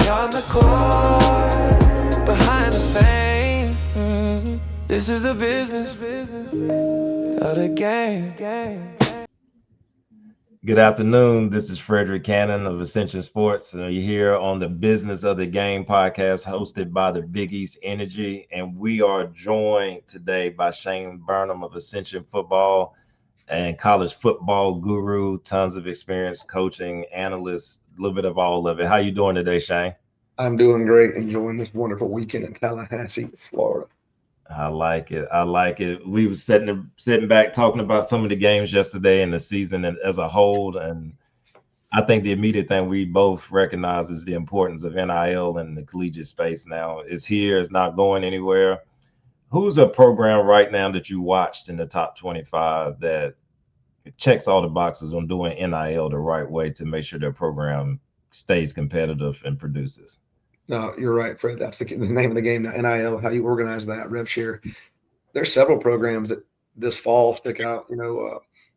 on the court, behind the fame. This is the business of the game. Good afternoon. This is Frederick Cannon of Ascension Sports. You're here on the Business of the Game podcast hosted by the Big East Energy. And we are joined today by Shane Burnham of Ascension Football and college football guru, tons of experience coaching, analyst, a little bit of all of it. How you doing today, Shane? I'm doing great, enjoying this wonderful weekend in Tallahassee, Florida. I like it. I like it. We were sitting back talking about some of the games yesterday and the season as a whole, and I think the immediate thing we both recognize is the importance of NIL and the collegiate space now. It's here, it's not going anywhere. Who's a program right now that you watched in the top 25 that checks all the boxes on doing NIL the right way to make sure their program stays competitive and produces? No, you're right, Fred. That's the name of the game now, NIL, how you organize that, rev share. There's several programs that this fall stick out.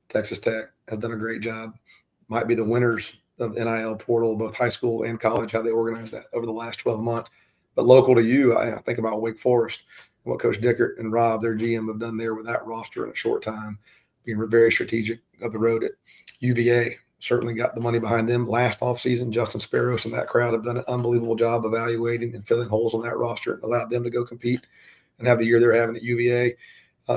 Texas Tech has done a great job. Might be the winners of NIL portal, both high school and college, how they organize that over the last 12 months. But local to you, I think about Wake Forest, what Coach Dickert and Rob, their GM, have done there with that roster in a short time, being very strategic of the road at UVA. Certainly got the money behind them last offseason. Justin Sparrows and that crowd have done an unbelievable job evaluating and filling holes on that roster and allowed them to go compete and have the year they're having at UVA.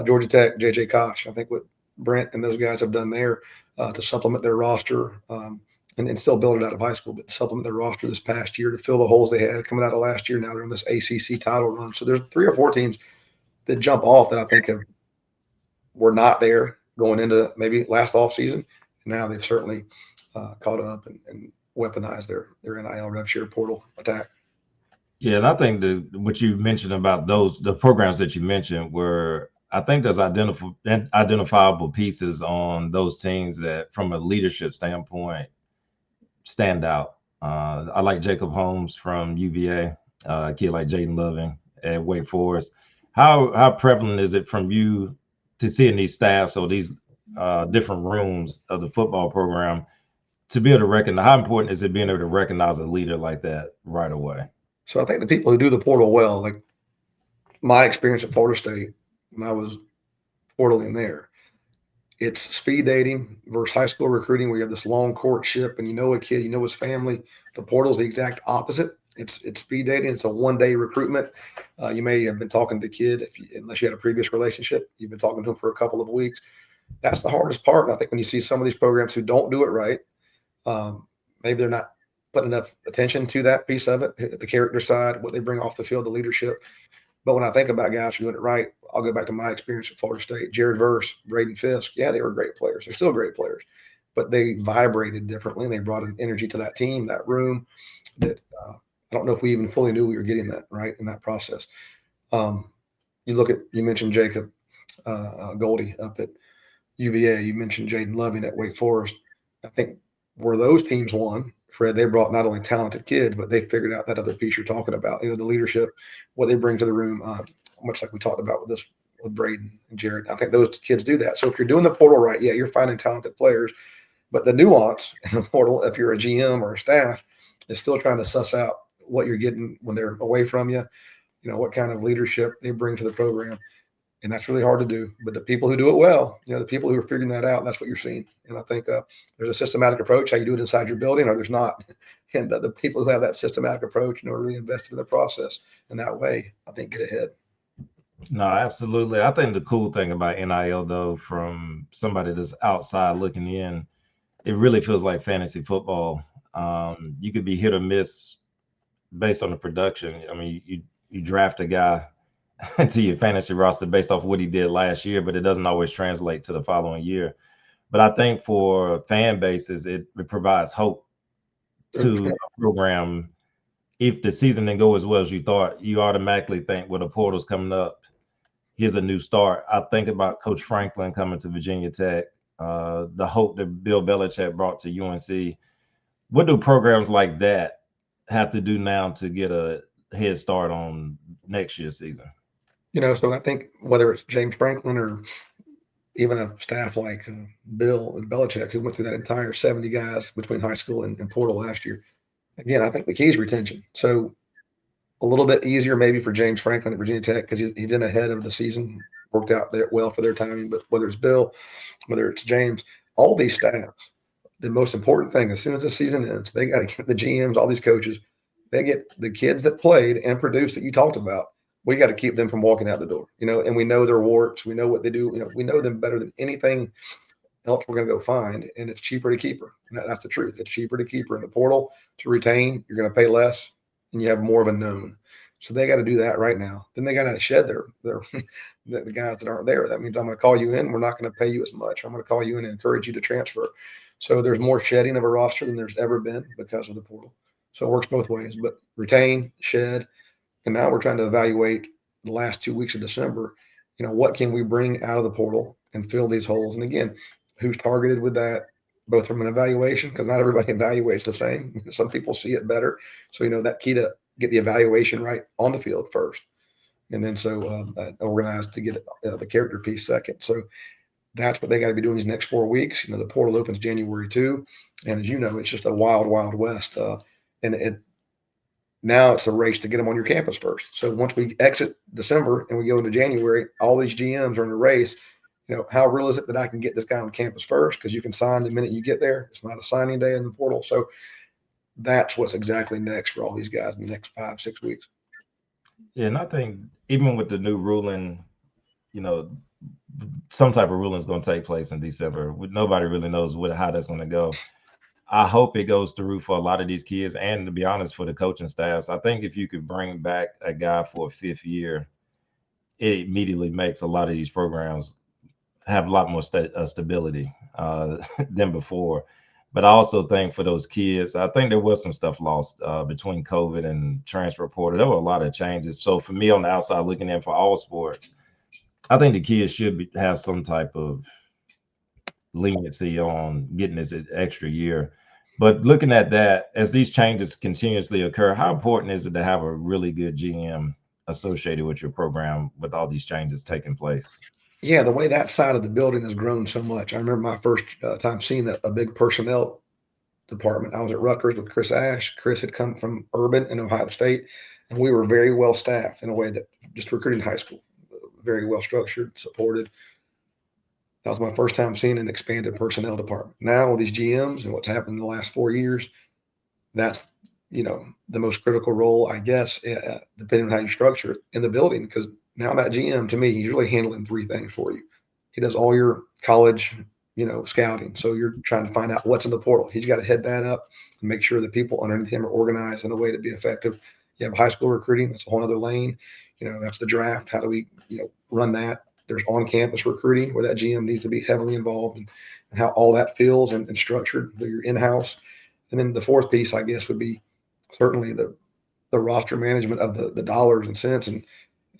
Georgia Tech, J.J. Koch, I think what Brent and those guys have done there to supplement their roster and still build it out of high school, but to supplement their roster this past year to fill the holes they had coming out of last year. Now they're on this ACC title run. So there's 3 or 4 teams that jump off that I think were not there going into maybe last offseason. Now they've certainly caught up and weaponized their NIL rev share portal attack. Yeah, and I think what you mentioned about the programs that you mentioned were, I think there's identifiable pieces on those teams that from a leadership standpoint stand out. I like Jacob Holmes from UVA, a kid like Jaden Loving at Wake Forest. How prevalent is it from you to see in these staffs or these different rooms of the football program to be able to recognize? How important is it being able to recognize a leader like that right away? So I think the people who do the portal well, like my experience at Florida State when I was portaling there, it's speed dating versus high school recruiting where you have this long courtship and you know a kid, you know his family. The portal is the exact opposite. It's speed dating. It's a one-day recruitment. You may have been talking to the kid unless you had a previous relationship. You've been talking to him for a couple of weeks. That's the hardest part. And I think when you see some of these programs who don't do it right, maybe they're not putting enough attention to that piece of it, the character side, what they bring off the field, the leadership. But when I think about guys who doing it right, I'll go back to my experience at Florida State. Jared Verse, Braden Fisk, yeah, they were great players. They're still great players. But they vibrated differently, and they brought an energy to that team, that room, that I don't know if we even fully knew we were getting that, right, in that process. You mentioned Jacob Goldie up at UVA. You mentioned Jaden Loving at Wake Forest. I think where those teams won, Fred, they brought not only talented kids, but they figured out that other piece you're talking about, the leadership, what they bring to the room, much like we talked about with Braden and Jared. I think those kids do that. So if you're doing the portal right, yeah, you're finding talented players, but the nuance in the portal, if you're a GM or a staff, is still trying to suss out what you're getting when they're away from you, what kind of leadership they bring to the program. And that's really hard to do. But the people who do it well, the people who are figuring that out, that's what you're seeing. And I think there's a systematic approach, how you do it inside your building, or there's not. And the people who have that systematic approach, are really invested in the process. And that way, I think, get ahead. No, absolutely. I think the cool thing about NIL, though, from somebody that's outside looking in, it really feels like fantasy football. You could be hit or miss based on the production. I mean, you draft a guy to your fantasy roster based off what he did last year, but it doesn't always translate to the following year. But I think for fan bases, it provides hope to a program. If the season didn't go as well as you thought, you automatically think, well, the portal's coming up, here's a new start. I think about Coach Franklin coming to Virginia Tech, the hope that Bill Belichick brought to UNC. What do programs like that have to do now to get a head start on next year's season? So I think whether it's James Franklin or even a staff like Bill and Belichick, who went through that entire 70 guys between high school and portal last year, Again, I think the key is retention. So a little bit easier maybe for James Franklin at Virginia Tech because he's in ahead of the season, worked out there well for their timing. But whether it's Bill, whether it's James, all these staffs, the most important thing as soon as the season ends, they got to get the GMs, all these coaches, they get the kids that played and produced that you talked about. We got to keep them from walking out the door, and we know their warts. We know what they do. We know them better than anything else we're going to go find, and it's cheaper to keep her. That's the truth. It's cheaper to keep her in the portal. To retain, you're going to pay less, and you have more of a known. So they got to do that right now. Then they got to shed their the guys that aren't there. That means I'm going to call you in. We're not going to pay you as much. I'm going to call you in and encourage you to transfer. So there's more shedding of a roster than there's ever been because of the portal. So it works both ways. But retain, shed, and now we're trying to evaluate the last 2 weeks of December. What can we bring out of the portal and fill these holes? And again, who's targeted with that, both from an evaluation, because not everybody evaluates the same. Some people see it better. So, that key to get the evaluation right on the field first. And then organized to get the character piece second. So that's what they got to be doing these next 4 weeks. The portal opens January 2. And as you know, it's just a wild, wild west. Now it's a race to get them on your campus first. So once we exit December and we go into January, all these GMs are in a race. How real is it that I can get this guy on campus first? Because you can sign the minute you get there. It's not a signing day in the portal. So that's what's exactly next for all these guys in the next 5-6 weeks. Yeah, and I think even with the new ruling, some type of ruling is going to take place in December. Nobody really knows how that's going to go. I hope it goes through for a lot of these kids, and to be honest, for the coaching staffs. I think if you could bring back a guy for a 5th year, it immediately makes a lot of these programs have a lot more stability than before. But I also think for those kids, I think there was some stuff lost between COVID and transfer portal. There were a lot of changes. So for me on the outside looking in for all sports, I think the kids should have some type of leniency on getting this extra year. But looking at that, as these changes continuously occur, how important is it to have a really good GM associated with your program with all these changes taking place? Yeah, the way that side of the building has grown so much. I remember my first time seeing a big personnel department. I was at Rutgers with Chris Ash. Chris had come from Urban in Ohio State, and we were very well staffed in a way that just recruiting high school, very well structured, supported. That was my first time seeing an expanded personnel department. Now with these GMs and what's happened in the last 4 years, that's the most critical role, I guess, depending on how you structure it in the building. Because now that GM, to me, he's really handling 3 things for you. He does all your college, scouting. So you're trying to find out what's in the portal. He's got to head that up and make sure that people underneath him are organized in a way to be effective. You have high school recruiting. That's a whole other lane. That's the draft. How do we, run that? There's on-campus recruiting where that GM needs to be heavily involved and how all that feels and structured. You're in-house. And then the 4th piece, I guess, would be certainly the roster management of the dollars and cents and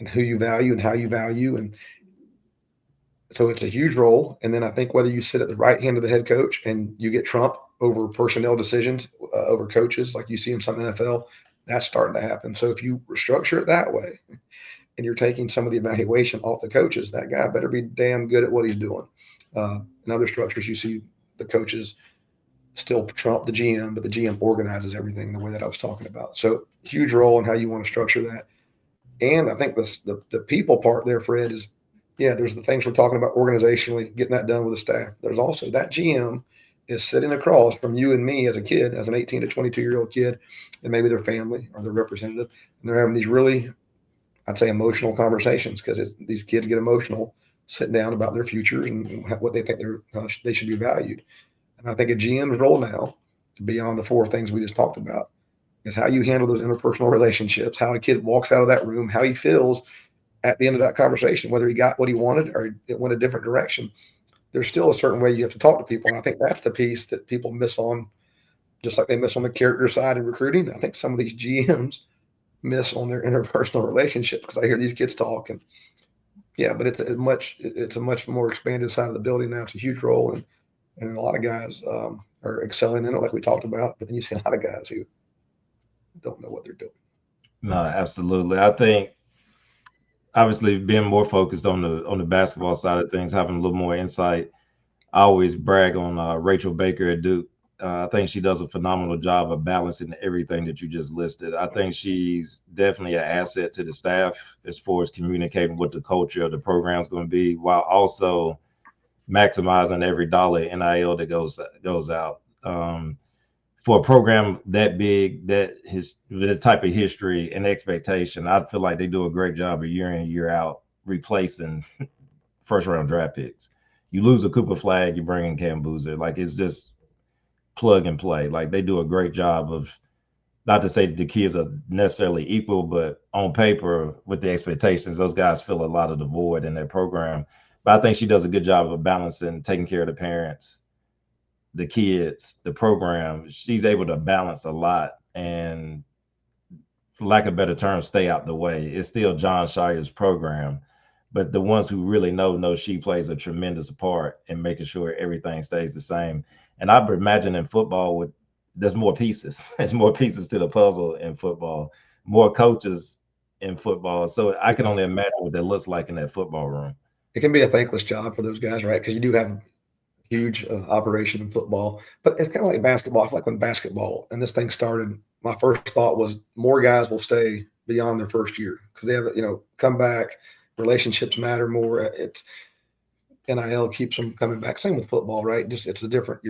who you value and how you value. And so it's a huge role. And then I think whether you sit at the right hand of the head coach and you get Trump over personnel decisions over coaches like you see in some NFL, that's starting to happen. So if you structure it that way and you're taking some of the evaluation off the coaches, that guy better be damn good at what he's doing. In other structures, you see the coaches still trump the GM, but the GM organizes everything the way that I was talking about. So huge role in how you want to structure that. And I think the people part there, Fred, is, there's the things we're talking about organizationally, getting that done with the staff. There's also that GM is sitting across from you and me as a kid, as an 18 to 22-year-old kid, and maybe their family or their representative. And they're having these really, I'd say, emotional conversations because these kids get emotional sitting down about their futures and what they think they should be valued. And I think a GM's role now, beyond the 4 things we just talked about, is how you handle those interpersonal relationships, how a kid walks out of that room, how he feels at the end of that conversation, whether he got what he wanted or it went a different direction. There's still a certain way you have to talk to people. And I think that's the piece that people miss on, just like they miss on the character side in recruiting. I think some of these GMs miss on their interpersonal relationships because I hear these kids talk and but it's a much more expanded side of the building now. It's a huge role and a lot of guys are excelling in it like we talked about, but then you see a lot of guys who don't know what they're doing. No, absolutely. I think obviously being more focused on the basketball side of things, having a little more insight. I always brag on Rachel Baker at Duke. I think she does a phenomenal job of balancing everything that you just listed. I think she's definitely an asset to the staff as far as communicating what the culture of the program is going to be, while also maximizing every dollar NIL that goes out. For a program that big, the type of history and expectation, I feel like they do a great job of year in year out replacing first round draft picks. You lose a Cooper Flag, you bring in Cam Boozer. Like it's just plug and play. Like they do a great job of, not to say the kids are necessarily equal, but on paper with the expectations, those guys fill a lot of the void in their program. But I think she does a good job of balancing, taking care of the parents, the kids, the program. She's able to balance a lot and, for lack of a better term, stay out the way. It's still John Shire's program, but the ones who really know she plays a tremendous part in making sure everything stays the same. And I imagine in football, there's more pieces. There's more pieces to the puzzle in football, more coaches in football. So I can only imagine what that looks like in that football room. It can be a thankless job for those guys, right? Because you do have huge operation in football, but it's kind of like basketball. I feel like when basketball and this thing started, my first thought was more guys will stay beyond their first year because they have, come back. Relationships matter more. It's NIL keeps them coming back. Same with football, right? Just it's a different.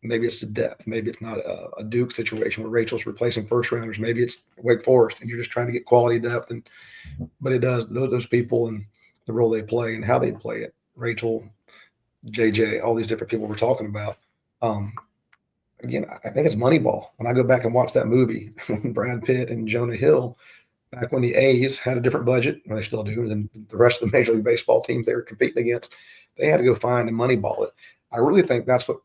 Maybe it's the depth. Maybe it's not a Duke situation where Rachel's replacing first rounders. Maybe it's Wake Forest and you're just trying to get quality depth. But it does those people and the role they play and how they play it. Rachel, JJ, all these different people we're talking about. Again, I think it's Moneyball. When I go back and watch that movie, Brad Pitt and Jonah Hill, back when the A's had a different budget, or they still do, and the rest of the Major League Baseball teams they were competing against, they had to go find and Moneyball it. I really think that's what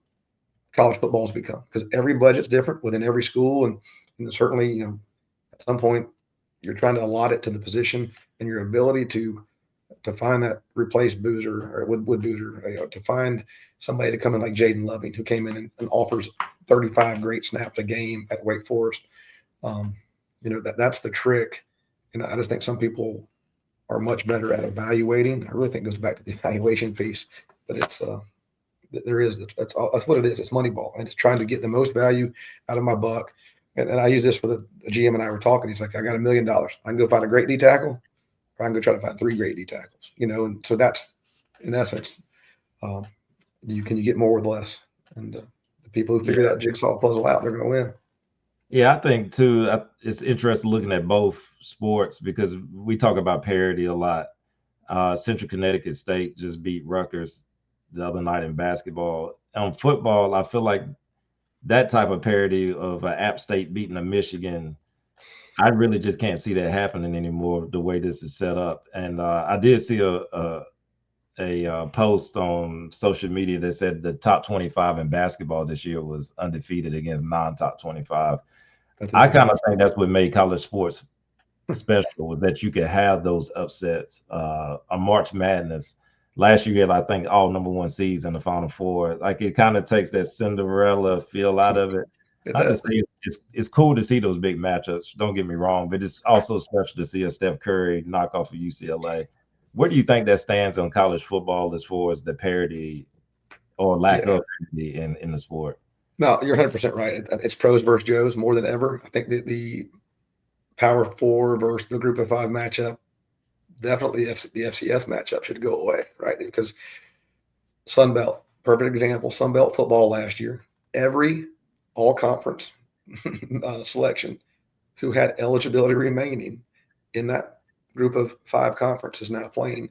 college football has become because every budget's different within every school, and certainly, at some point you're trying to allot it to the position and your ability to find that replace Boozer or with Boozer, to find somebody to come in like Jaden Loving, who came in and offers 35 great snaps a game at Wake Forest. That's the trick. And I just think some people are much better at evaluating. I really think it goes back to the evaluation piece, but it's that's what it is. It's Moneyball, and it's trying to get the most value out of my buck. And I use this for the GM and I were talking. He's like, I got $1 million. I can go find a great D tackle, or I can go try to find 3 great D tackles. And so that's in essence, you get more with less. And the people who figure that jigsaw puzzle out, they're going to win. Yeah, I think too, it's interesting looking at both sports because we talk about parity a lot. Central Connecticut State just beat Rutgers the other night in basketball. On football, I feel like that type of parity of App State beating a Michigan, I really just can't see that happening anymore the way this is set up. And I did see a post on social media that said the top 25 in basketball this year was undefeated against non-top 25. I kind of think that's what made college sports special, was that you could have those upsets. A March Madness last year, you had, I think, all number 1 seeds in the Final Four. Like it kind of takes that Cinderella feel out of it. It's cool to see those big matchups. Don't get me wrong, but it's also special to see a Steph Curry knock off of UCLA. Where do you think that stands on college football as far as the parity or lack of parity in the sport? No, you're 100% right. It's pros versus Joes more than ever. I think the Power 4 versus the Group of 5 matchup, definitely the FCS matchup should go away, right? Because Sun Belt, perfect example, Sun Belt football last year, every all-conference selection who had eligibility remaining in that Group of 5 conference is now playing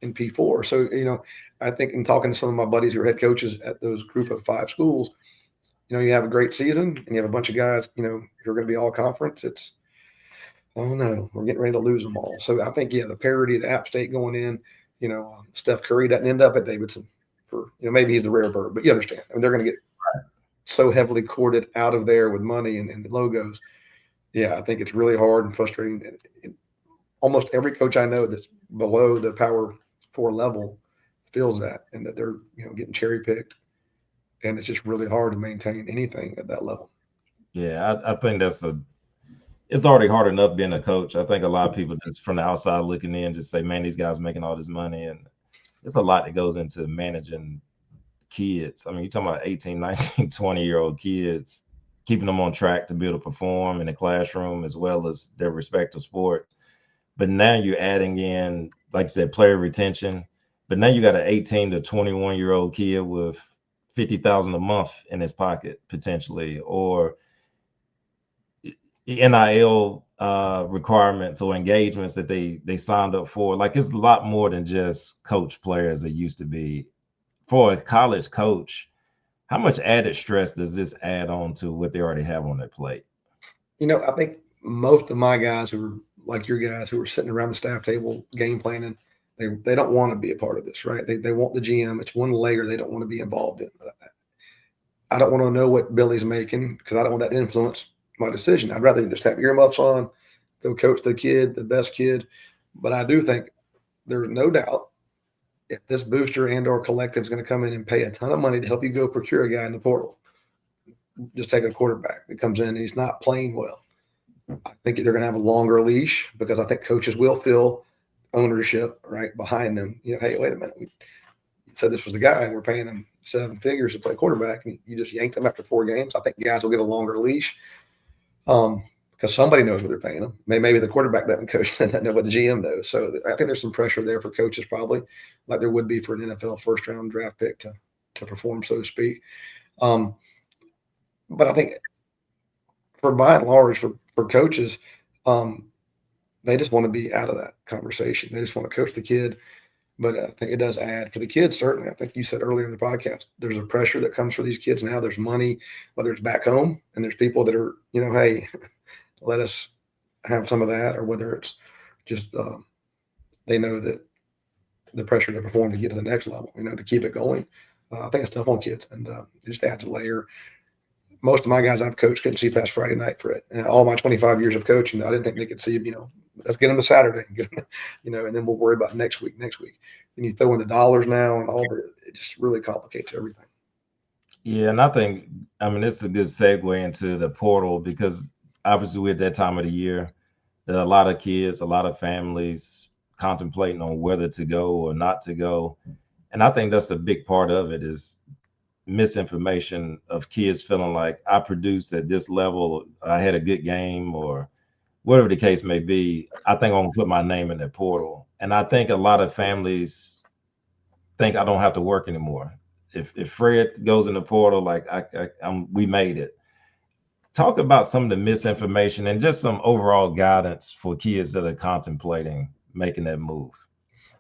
in P4. So, I think in talking to some of my buddies who are head coaches at those Group of 5 schools, you have a great season and you have a bunch of guys, who are going to be all conference. It's, oh no, we're getting ready to lose them all. So I think, the parity, the App State going in, Steph Curry doesn't end up at Davidson for, maybe he's the rare bird, but you understand. I mean, they're going to get so heavily courted out of there with money and logos. Yeah, I think it's really hard and frustrating. And almost every coach I know that's below the Power 4 level feels that, and that they're, getting cherry picked. And it's just really hard to maintain anything at that level. Yeah, I think it's already hard enough being a coach. I think a lot of people just from the outside looking in just say, man, these guys making all this money. And there's a lot that goes into managing kids. I mean, you're talking about 18, 19, 20-year-old kids, keeping them on track to be able to perform in the classroom as well as their respective sports. But now you're adding in, like I said, player retention. But now you got an 18 to 21-year-old kid with 50,000 a month in his pocket potentially, or NIL requirements or engagements that they signed up for. Like, it's a lot more than just coach players that used to be. For a college coach, how much added stress does this add on to what they already have on their plate? I think most of my guys who are like your guys who are sitting around the staff table game planning, they don't want to be a part of this, right? They want the GM. It's one layer they don't want to be involved in. I don't want to know what Billy's making because I don't want that to influence my decision. I'd rather just have earmuffs on, go coach the kid, the best kid. But I do think there's no doubt if this booster and or collective is going to come in and pay a ton of money to help you go procure a guy in the portal, just take a quarterback that comes in and he's not playing well. I think they're going to have a longer leash because I think coaches will feel ownership right behind them. Hey, wait a minute. We said this was the guy and we're paying him 7 figures to play quarterback and you just yanked them after 4 games. I think guys will get a longer leash because somebody knows what they're paying them. Maybe the quarterback doesn't coach doesn't know what the GM knows. So I think there's some pressure there for coaches probably like there would be for an NFL first round draft pick to perform, so to speak. But I think for by and large, for coaches, they just want to be out of that conversation. They just want to coach the kid. But I think it does add for the kids, certainly. I think you said earlier in the podcast, there's a pressure that comes for these kids now. There's money, whether it's back home, and there's people that are, hey, let us have some of that, or whether it's just they know that the pressure to perform to get to the next level, to keep it going. I think it's tough on kids, and it just adds a layer. Most of my guys I've coached couldn't see past Friday night for it. And all my 25 years of coaching, I didn't think they could see, let's get them to Saturday, and then we'll worry about next week. And you throw in the dollars now and it just really complicates everything. Yeah, and I think, it's a good segue into the portal because obviously we're at that time of the year. There are a lot of kids, a lot of families contemplating on whether to go or not to go. And I think that's a big part of it is misinformation of kids feeling like I produced at this level, I had a good game, or whatever the case may be. I think I'm gonna put my name in that portal. And I think a lot of families think I don't have to work anymore. If Fred goes in the portal, like we made it. Talk about some of the misinformation and just some overall guidance for kids that are contemplating making that move.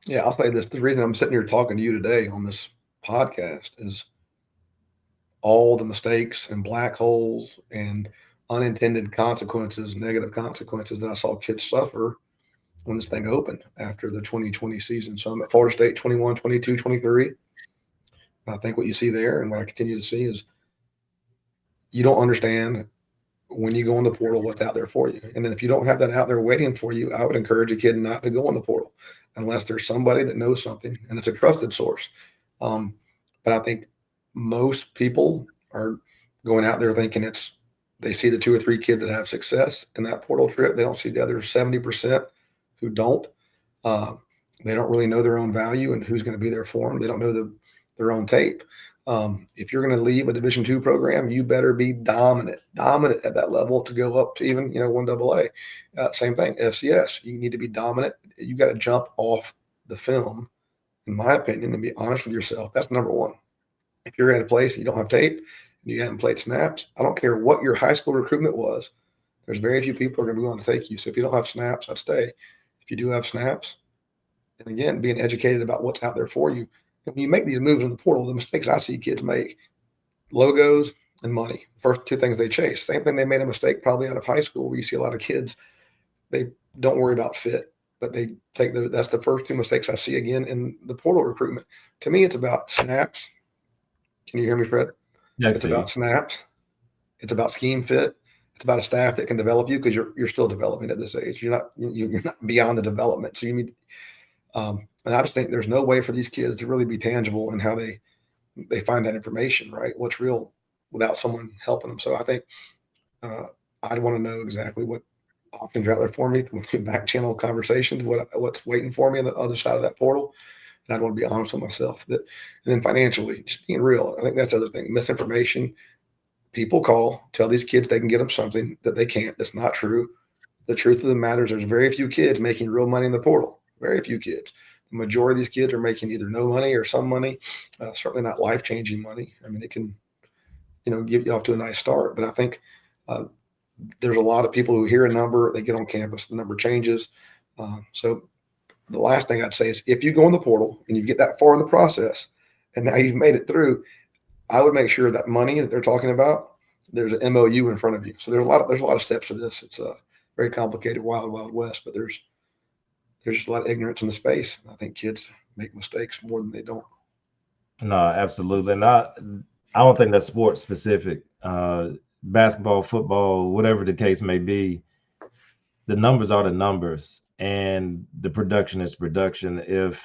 Yeah, I'll say this. The reason I'm sitting here talking to you today on this podcast is all the mistakes and black holes and unintended consequences, negative consequences that I saw kids suffer when this thing opened after the 2020 season. So I'm at Florida State 21, 22, 23. And I think what you see there and what I continue to see is you don't understand when you go in the portal what's out there for you. And then if you don't have that out there waiting for you, I would encourage a kid not to go in the portal unless there's somebody that knows something and it's a trusted source. But I think most people are going out there thinking they see the 2 or 3 kids that have success in that portal trip. They don't see the other 70% who don't. They don't really know their own value and who's going to be there for them. They don't know their own tape. If you're going to leave a Division II program, you better be dominant at that level to go up to even 1AA. Same thing, FCS. You need to be dominant. You got to jump off the film, in my opinion, and be honest with yourself. That's number one. If you're at a place and you don't have tape and you haven't played snaps, I don't care what your high school recruitment was. There's very few people who are going to be willing to take you. So if you don't have snaps, I'd stay. If you do have snaps, and again, being educated about what's out there for you. When you make these moves in the portal, the mistakes I see kids make, logos and money, first 2 things they chase. Same thing, they made a mistake probably out of high school where you see a lot of kids, they don't worry about fit, but they take that's the first 2 mistakes I see again in the portal recruitment. To me, it's about snaps. Can you hear me, Fred? Yeah, it's about snaps. It's about scheme fit. It's about a staff that can develop you because you're still developing at this age. You're not beyond the development. So you need, and I just think there's no way for these kids to really be tangible in how they find that information, right? What's real without someone helping them. So I think I'd want to know exactly what options are out there for me with back channel conversations, what's waiting for me on the other side of that portal. And I want to be honest with myself. And then financially, just being real. I think that's the other thing. Misinformation. People tell these kids they can get them something that they can't. That's not true. The truth of the matter is there's very few kids making real money in the portal. Very few kids. The majority of these kids are making either no money or some money, certainly not life-changing money. I mean, it can, get you off to a nice start. But I think there's a lot of people who hear a number, they get on campus, the number changes. So the last thing I'd say is if you go in the portal and you get that far in the process and now you've made it through, I would make sure that money that they're talking about, there's an MOU in front of you. So there's a lot of steps to this. It's a very complicated, wild, wild west, but there's just a lot of ignorance in the space. I think kids make mistakes more than they don't. No, absolutely not. I don't think that's sports specific. Basketball, football, whatever the case may be, the numbers are the numbers, and the production is production. If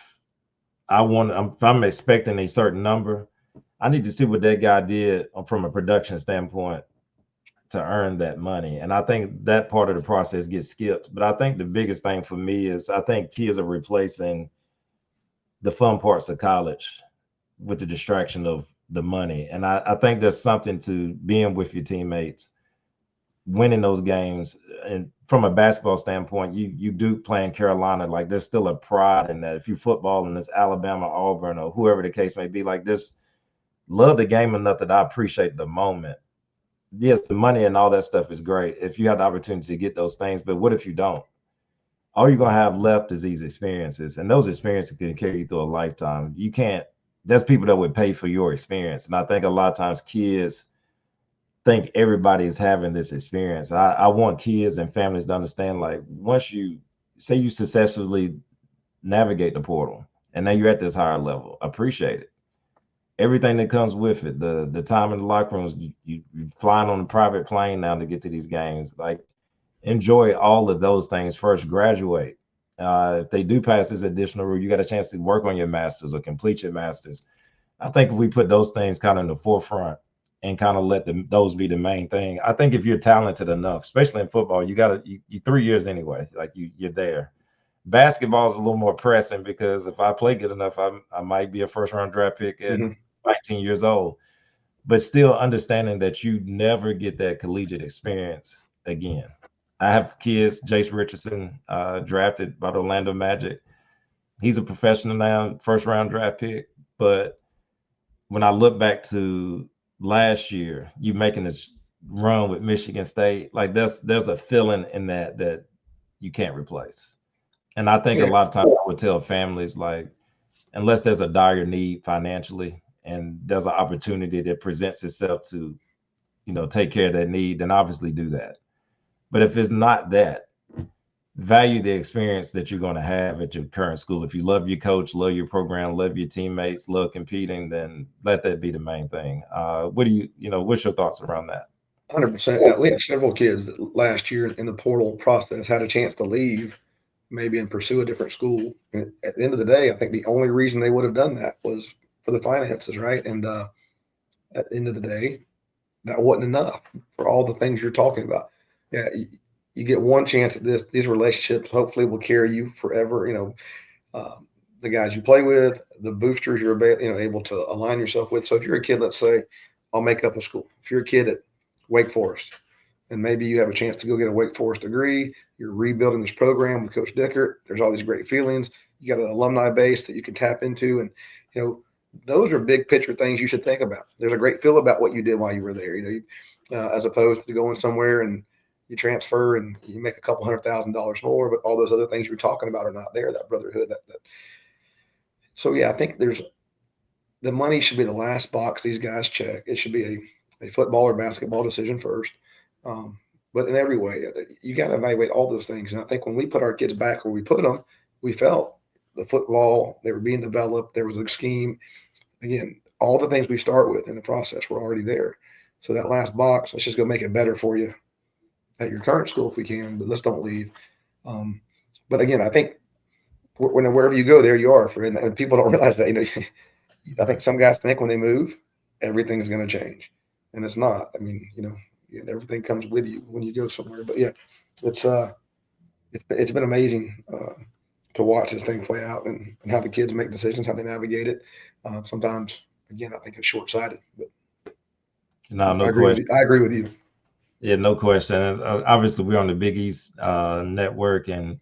I'm expecting a certain number, I need to see what that guy did from a production standpoint to earn that money. And I think that part of the process gets skipped. But I think the biggest thing for me is I think kids are replacing the fun parts of college with the distraction of the money. And I think there's something to being with your teammates, winning those games. And from a basketball standpoint, you do play in Carolina, like there's still a pride in that. If you football and it's Alabama, Auburn, or whoever the case may be, like this, love the game enough that I appreciate the moment. Yes, the money and all that stuff is great if you have the opportunity to get those things, but what if you don't? All you're gonna have left is these experiences, and those experiences can carry you through a lifetime. You can't. There's people that would pay for your experience, and I think a lot of times kids think everybody's having this experience. I want kids and families to understand, like, once you say you successfully navigate the portal, and now you're at this higher level, appreciate it. Everything that comes with it, the time in the locker rooms, you flying on a private plane now to get to these games. Like, enjoy all of those things first. Graduate. If they do pass this additional route, you got a chance to work on your masters or complete your masters. I think if we put those things kind of in the forefront and kind of let those be the main thing. I think if you're talented enough, especially in football, you 3 years anyway. Like you're there. Basketball is a little more pressing because if I play good enough, I might be a first round draft pick at 19 years old. But still understanding that you never get that collegiate experience again. I have kids, Jace Richardson, drafted by the Orlando Magic. He's a professional now, first round draft pick. But when I look back to last year, you making this run with Michigan State, like there's a feeling in that you can't replace. And I think a lot of times I would tell families, like, unless there's a dire need financially and there's an opportunity that presents itself to, take care of that need, then obviously do that. But if it's not that, value the experience that you're going to have at your current school. If you love your coach, love your program, love your teammates, love competing, then let that be the main thing. What's your thoughts around that? 100%. We had several kids that last year in the portal process had a chance to leave, maybe and pursue a different school. And at the end of the day, I think the only reason they would have done that was for the finances, right? And at the end of the day, that wasn't enough for all the things you're talking about. Yeah, you get one chance at this. These relationships hopefully will carry you forever. The guys you play with, the boosters you're able to align yourself with. So if you're a kid, let's say, I'll make up a school. If you're a kid at Wake Forest, and maybe you have a chance to go get a Wake Forest degree, you're rebuilding this program with Coach Dickert. There's all these great feelings. You got an alumni base that you can tap into, and those are big picture things you should think about. There's a great feel about what you did while you were there. As opposed to going somewhere and you transfer and you make a couple $100,000 more, but all those other things you're talking about are not there. That brotherhood. So yeah, I think the money should be the last box these guys check. It should be a football or basketball decision first. But in every way, you got to evaluate all those things. And I think when we put our kids back where we put them, we felt the football, they were being developed. There was a scheme. Again, all the things we start with in the process were already there. So that last box, let's just go make it better for you at your current school if we can, but let's don't leave. But again, I think wherever you go, there you are. And people don't realize that. I think some guys think when they move, everything's going to change, and it's not. I mean, everything comes with you when you go somewhere. But yeah, it's been amazing to watch this thing play out and how the kids make decisions, how they navigate it. Sometimes, again, I think it's short-sighted, but No, no question. I agree with you. Yeah, no question. And obviously, we're on the Big East network, and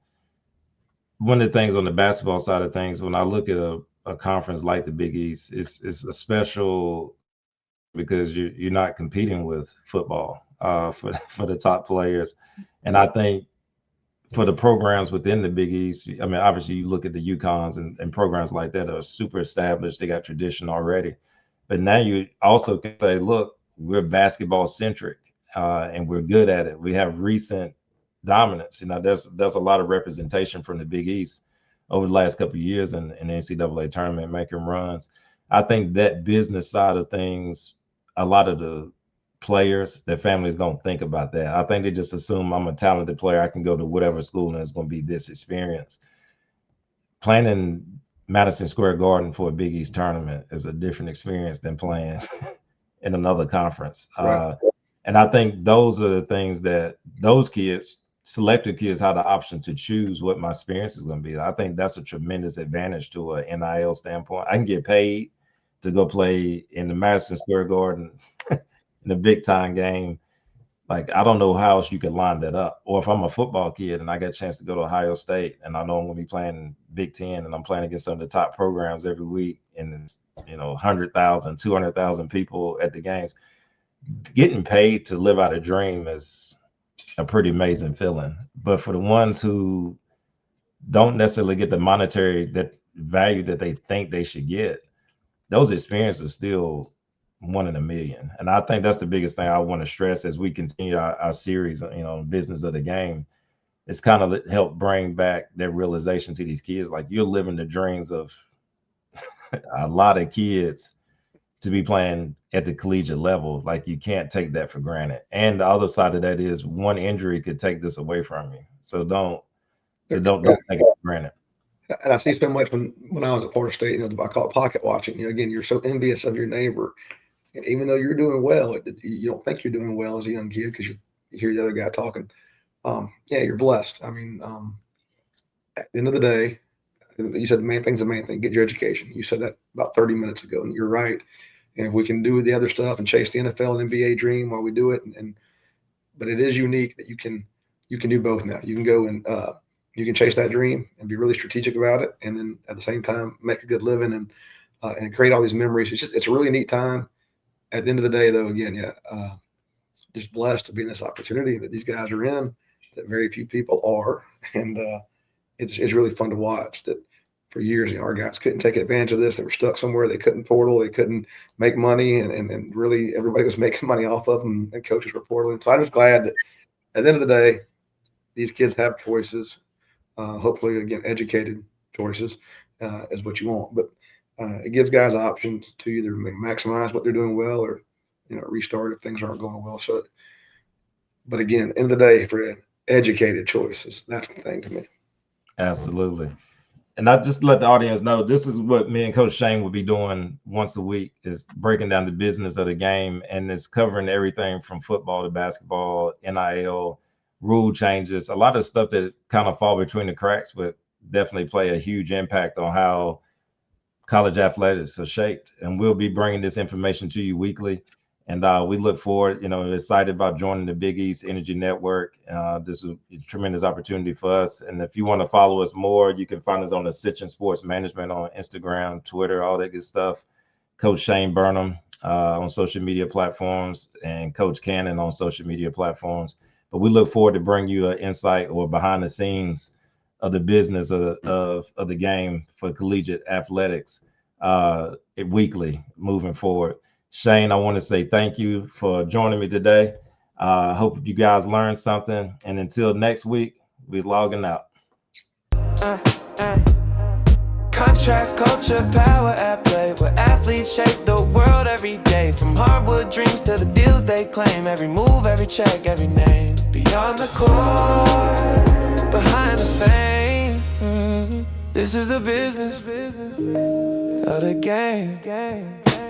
one of the things on the basketball side of things, when I look at a conference like the Big East, it's a special because you're not competing with football for the top players, and I think for the programs within the Big East, I mean, obviously you look at the UConns and programs like that are super established. They got tradition already. But now you also can say, look, we're basketball centric and we're good at it. We have recent dominance. You know, there's a lot of representation from the Big East over the last couple of years in the NCAA tournament, making runs. I think that business side of things, a lot of the players, their families don't think about that. I think they just assume I'm a talented player. I can go to whatever school and it's going to be this experience. Playing in Madison Square Garden for a Big East tournament is a different experience than playing in another conference. Right. And I think those are the things that those kids, selected kids, have the option to choose what my experience is going to be. I think that's a tremendous advantage to an NIL standpoint. I can get paid to go play in the Madison Square Garden in a big time game. Like, I don't know how else you could line that up. Or if I'm a football kid and I get a chance to go to Ohio State and I know I'm going to be playing Big Ten and I'm playing against some of the top programs every week and it's, 100,000, 200,000 people at the games, getting paid to live out a dream is a pretty amazing feeling. But for the ones who don't necessarily get the monetary that value that they think they should get, those experiences are still 1 in a million. And I think that's the biggest thing I want to stress as we continue our series, business of the game. It's kind of help bring back that realization to these kids. Like, you're living the dreams of a lot of kids to be playing at the collegiate level. Like, you can't take that for granted. And the other side of that is one injury could take this away from you. So don't take it for granted. And I see so much when I was at Florida State, I call it pocket watching. Again, you're so envious of your neighbor. And even though you're doing well, you don't think you're doing well as a young kid because you hear the other guy talking. Yeah, you're blessed. I mean, at the end of the day, you said the main thing's the main thing. Get your education. You said that about 30 minutes ago, and you're right. And if we can do the other stuff and chase the NFL and NBA dream while we do it, but it is unique that you can do both now. You can go and you can chase that dream and be really strategic about it, and then at the same time make a good living and create all these memories. It's a really neat time. At the end of the day, though, again, just blessed to be in this opportunity that these guys are in, that very few people are, and it's really fun to watch. That for years, our guys couldn't take advantage of this. They were stuck somewhere. They couldn't portal. They couldn't make money, and really everybody was making money off of them, and coaches were portaling. So I'm just glad that at the end of the day, these kids have choices. Hopefully, again, educated choices is what you want, but it gives guys options to either maximize what they're doing well or, restart if things aren't going well. So, but again, end of the day, for educated choices, that's the thing to me. Absolutely. And I just let the audience know, this is what me and Coach Shane will be doing once a week, is breaking down the business of the game, and it's covering everything from football to basketball, NIL, rule changes, a lot of stuff that kind of fall between the cracks, but definitely play a huge impact on how college athletics are shaped. And we'll be bringing this information to you weekly. And we look forward, excited about joining the Big East Energy Network. This is a tremendous opportunity for us. And if you want to follow us more, you can find us on Ascension Sports Management on Instagram, Twitter, all that good stuff. Coach Shane Burnham on social media platforms, and Coach Cannon on social media platforms. But we look forward to bring you an insight or behind the scenes of the business of the game for collegiate athletics weekly moving forward. Shane, I want to say thank you for joining me today. Hope you guys learned something. And until next week, we're logging out. Contracts, culture, power at play, where athletes shape the world every day. From hardwood dreams to the deals they claim. Every move, every check, every name. Beyond the court, behind the fame. This is the business of the game.